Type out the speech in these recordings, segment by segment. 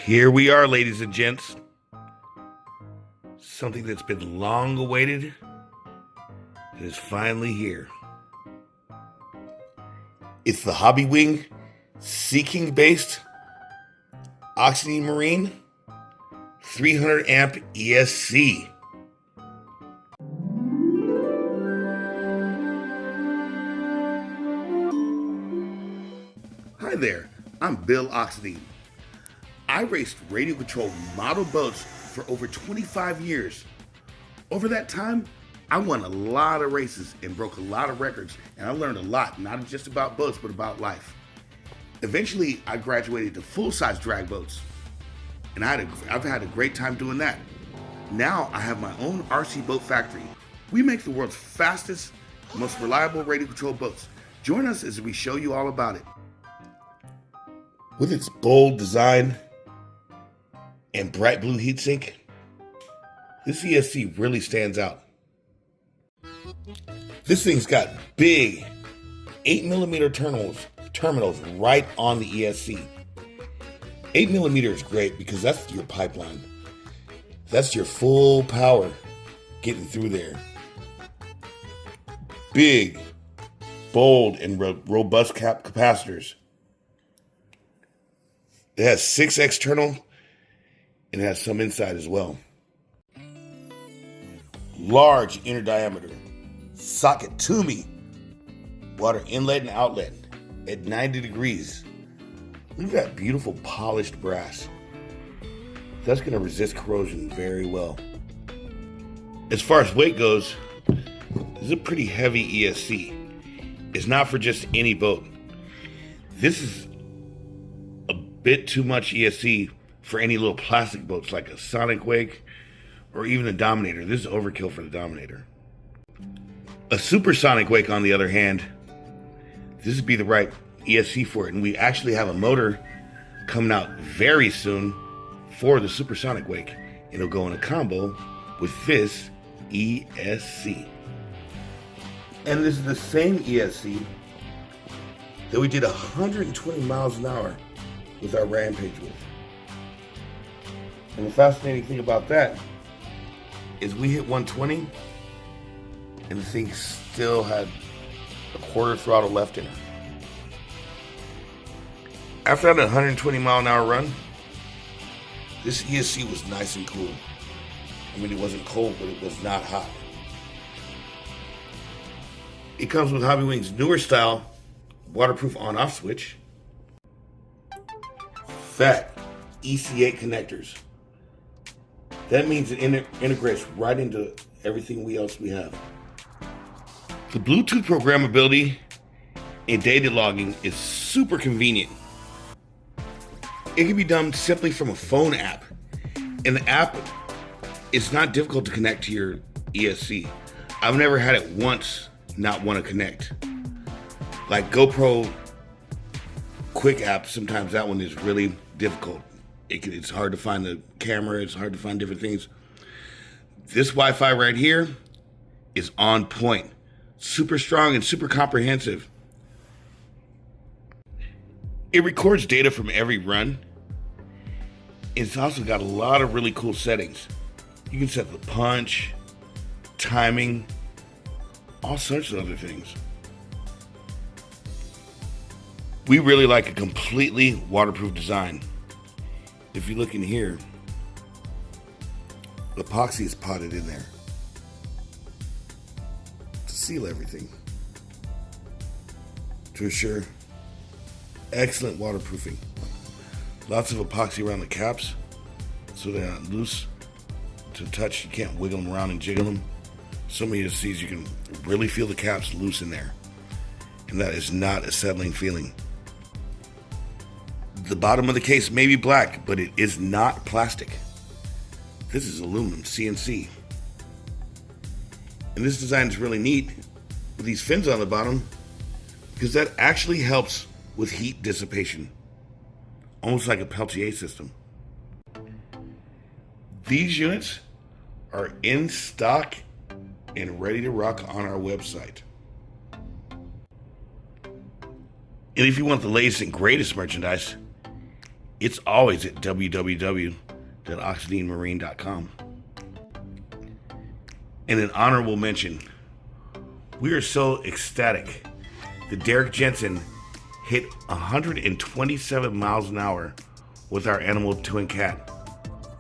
Here we are, ladies and gents. Something that's been long awaited is finally here. It's the Hobbywing Seeking based Oxidean Marine 300 amp ESC. Hi there, I'm Bill Oxidean. I raced radio-controlled model boats for over 25 years. Over that time, I won a lot of races and broke a lot of records, and I learned a lot, not just about boats, but about life. Eventually, I graduated to full-size drag boats, and I've had a great time doing that. Now, I have my own RC boat factory. We make the world's fastest, most reliable radio-controlled boats. Join us as we show you all about it. With its bold design and bright blue heatsink, this ESC really stands out. This thing's got big 8mm terminals right on the ESC. 8mm is great because that's your pipeline. That's your full power getting through there. Big, bold, and robust capacitors. It has 6 external and it has some inside as well. Large inner diameter, socket to me, water inlet and outlet at 90 degrees. Look at that beautiful polished brass. That's going to resist corrosion very well. As far as weight goes, this is a pretty heavy ESC. It's not for just any boat. This is a bit too much ESC for any little plastic boats like a Sonic Wake or even a Dominator. This is overkill for the Dominator. A supersonic wake, on the other hand, this would be the right ESC for it. And we actually have a motor coming out very soon for the supersonic wake. It'll go in a combo with this ESC. And this is the same ESC that we did 120 miles an hour with our Rampage with. And the fascinating thing about that is we hit 120 and the thing still had a quarter throttle left in it. After that 120 mile an hour run, this ESC was nice and cool. I mean, it wasn't cold, but it was not hot. It comes with Hobbywing's newer style waterproof on-off switch, fat EC8 connectors. That means it integrates right into everything else we have. The Bluetooth programmability and data logging is super convenient. It can be done simply from a phone app. And the app is not difficult to connect to your ESC. I've never had it once not want to connect. Like GoPro Quick app, sometimes that one is really difficult. It's hard to find the camera, it's hard to find different things. This Wi-Fi right here is on point. Super strong and super comprehensive. It records data from every run. It's also got a lot of really cool settings. You can set the punch, timing, all sorts of other things. We really like a completely waterproof design. If you look in here, epoxy is potted in there to seal everything, to ensure excellent waterproofing. Lots of epoxy around the caps so they're not loose to the touch. You can't wiggle them around and jiggle them. Some of you see you can really feel the caps loose in there, and that is not a settling feeling. The bottom of the case may be black, but it is not plastic. This is aluminum, CNC. And this design is really neat with these fins on the bottom because that actually helps with heat dissipation. Almost like a Peltier system. These units are in stock and ready to rock on our website. And if you want the latest and greatest merchandise, it's always at www.oxideanmarine.com. And an honorable mention, we are so ecstatic that Derek Jensen hit 127 miles an hour with our Animal Twin Cat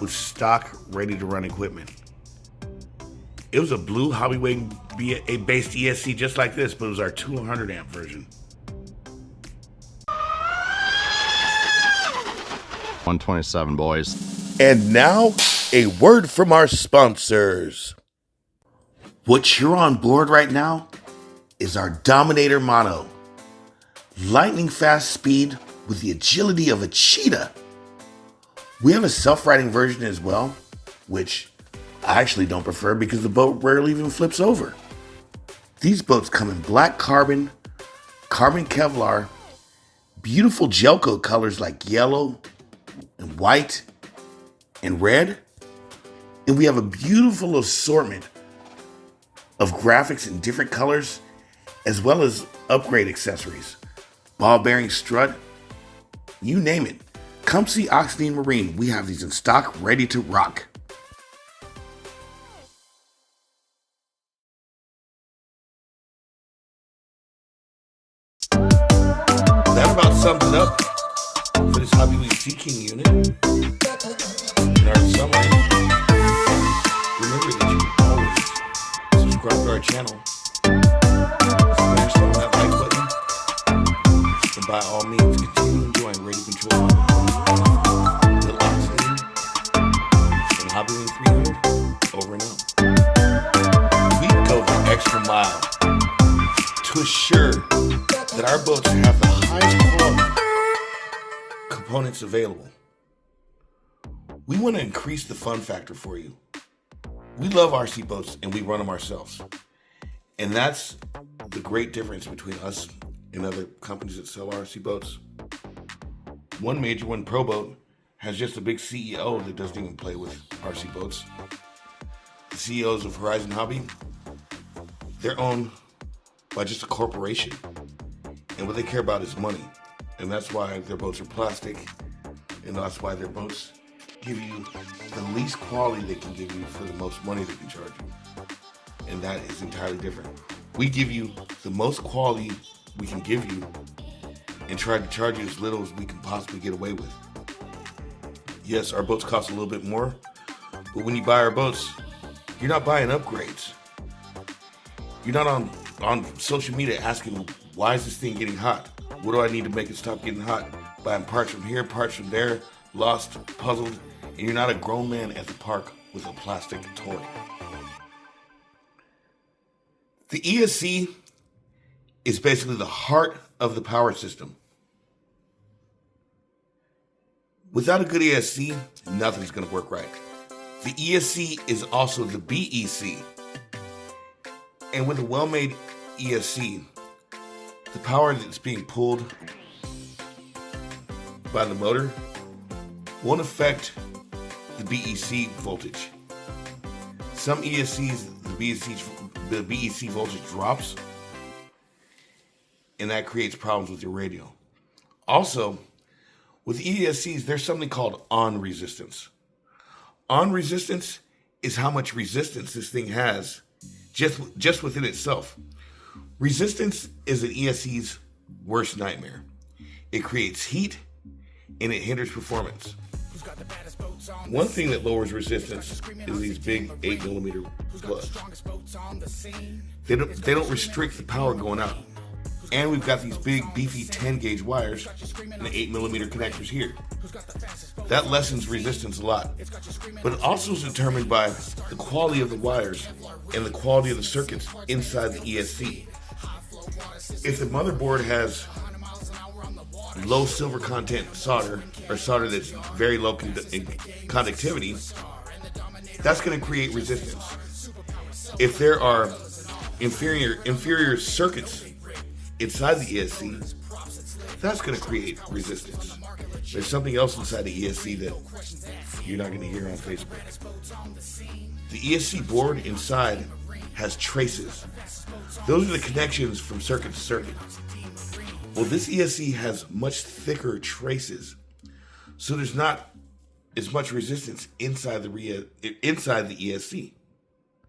with stock ready-to-run equipment. It was a blue Hobbywing based ESC just like this, but it was our 200 amp version. 127, boys. And now, a word from our sponsors. What you're on board right now is our Dominator Mono. Lightning fast speed with the agility of a cheetah. We have a self-riding version as well, which I actually don't prefer because the boat rarely even flips over. These boats come in black carbon Kevlar, beautiful gel coat colors like yellow and white and red. And we have a beautiful assortment of graphics in different colors, as well as upgrade accessories. Ball bearing strut, you name it. Come see Oxidean Marine. We have these in stock, ready to rock. That about sums it up for this Hobbywing Seeking unit. In our summary, remember that you can always subscribe to our channel, smash on that like button, and by all means continue enjoying radio control on the Oxidean and Hobbywing 300 over and out. We go the extra mile to assure that our boats have the highest quality components available. We want to increase the fun factor for you. We love RC boats and we run them ourselves. And that's the great difference between us and other companies that sell RC boats. One major one, Pro Boat, has just a big CEO that doesn't even play with RC boats. The CEOs of Horizon Hobby, they're owned by just a corporation. And what they care about is money. And that's why their boats are plastic. And that's why their boats give you the least quality they can give you for the most money they can charge you. And that is entirely different. We give you the most quality we can give you and try to charge you as little as we can possibly get away with. Yes, our boats cost a little bit more, but when you buy our boats, you're not buying upgrades. You're not on social media asking, why is this thing getting hot? What do I need to make it stop getting hot? Buying parts from here, parts from there, lost, puzzled, and you're not a grown man at the park with a plastic toy. The ESC is basically the heart of the power system. Without a good ESC, nothing's going to work right. The ESC is also the BEC. And with a well-made ESC, the power that's being pulled by the motor won't affect the BEC voltage. Some ESCs, the BEC voltage drops, and that creates problems with your radio. Also, with ESCs, there's something called on resistance. On resistance is how much resistance this thing has just within itself. Resistance is an ESC's worst nightmare. It creates heat and it hinders performance. One thing that lowers resistance is these big 8mm plugs. They don't restrict the power going out. And we've got these big beefy 10 gauge wires and the 8mm connectors here. That lessens resistance a lot. But it also is determined by the quality of the wires and the quality of the circuits inside the ESC. If the motherboard has low silver content solder, or solder that's very low in conductivity, that's going to create resistance. If there are inferior circuits inside the ESC, that's going to create resistance. There's something else inside the ESC that you're not going to hear on Facebook. The ESC board inside has traces. Those are the connections from circuit to circuit. Well, this ESC has much thicker traces. So there's not as much resistance inside the ESC.